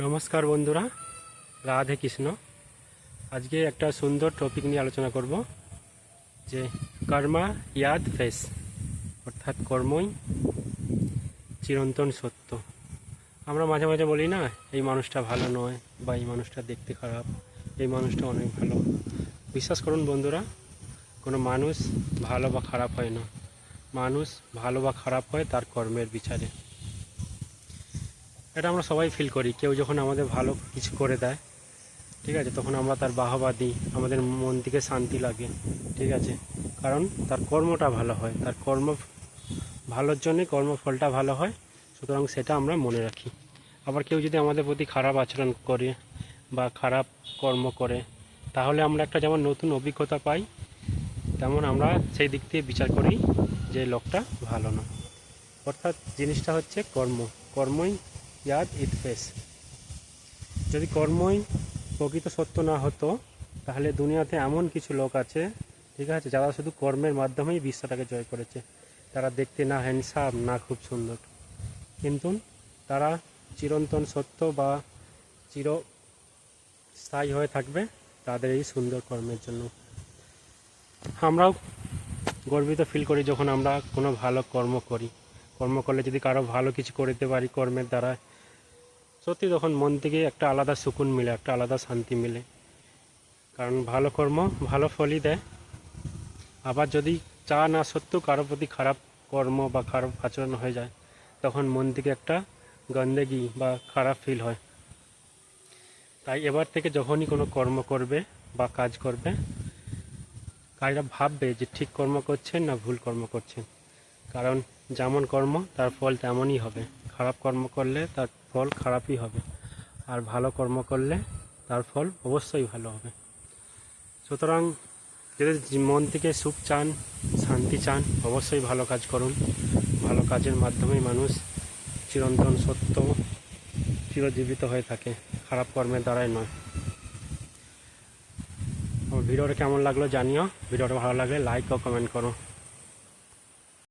নমস্কার বন্ধুরা, রাধে কৃষ্ণ। আজকে একটা সুন্দর টপিক নিয়ে আলোচনা করব যে কর্মা ইয়াদ ফেস, অর্থাৎ কর্মই চিরন্তন সত্য। আমরা মাঝে মাঝে বলি না, এই মানুষটা ভালো নয়, বা এই মানুষটা দেখতে খারাপ, এই মানুষটা অনেক ভালো। বিশ্বাস করুন বন্ধুরা, কোনো মানুষ ভালো বা খারাপ হয় না। মানুষ ভালো বা খারাপ হয় তার কর্মের বিচারে। এটা আমরা সবাই ফিল করি। কেউ যখন আমাদের ভালো কিছু করে দেয়, ঠিক আছে, তখন আমরা তার বাহবা দিই, আমাদের মন থেকে শান্তি লাগে, ঠিক আছে, কারণ তার কর্মটা ভালো হয়, তার কর্ম ভালোর জন্যে কর্মফলটা ভালো হয়, সুতরাং সেটা আমরা মনে রাখি। আবার কেউ যদি আমাদের প্রতি খারাপ আচরণ করে বা খারাপ কর্ম করে, তাহলে আমরা একটা যেমন নতুন অভিজ্ঞতা পাই, তেমন আমরা সেই দিক দিয়ে বিচার করি যে লোকটা ভালো না। অর্থাৎ জিনিসটা হচ্ছে কর্মই ইয়াদ ইট ফেস। যদি কর্মই প্রকৃত সত্য না হতো, তাহলে দুনিয়াতে এমন কিছু লোক আছে, ঠিক আছে, যারা শুধু কর্মের মাধ্যমেই বিশ্বটাকে জয় করেছে। তারা দেখতে না হ্যান্ডসাম, না খুব সুন্দর, কিন্তু তারা চিরন্তন সত্য বা চিরস্থায়ী হয়ে থাকবে তাদের এই সুন্দর কর্মের জন্য। আমরাও গর্বিত ফিল করি যখন আমরা কোনো ভালো কর্ম করি। কর্ম করলে যদি কারো ভালো কিছু করতে পারি কর্মের দ্বারা, সত্যি তখন মন থেকে একটা আলাদা সুকুন মিলে, একটা আলাদা শান্তি মিলে। কারণ ভালো কর্ম ভালো ফলই দেয়। আবার যদি চা না সত্ত্বেও কারো প্রতি খারাপ কর্ম বা খারাপ আচরণ হয়ে যায়, তখন মন থেকে একটা গন্দেগি বা খারাপ ফিল হয়। তাই এবার থেকে যখনই কোনো কর্ম করবে বা কাজ করবে, কাজটা ভাববে যে ঠিক কর্ম করছেন না ভুল কর্ম করছেন। কারণ যেমন কর্ম তার ফল তেমনই হবে। খারাপ কর্ম করলে তার ফল খারাপই হবে, আর ভালো কর্ম করলে তার ফল অবশ্যই ভালো হবে। সুতরাং যদি মন থেকে সুখ চান, শান্তি চান, অবশ্যই ভালো কাজ করুন। ভালো কাজের মাধ্যমেই মানুষ চিরন্তন সত্য, চিরজীবিত হয়ে থাকে, খারাপ কর্মের দ্বারাই নয়। ভিডিওটা কেমন লাগলো জানিও। ভিডিওটা ভালো লাগলে লাইক ও কমেন্ট করো।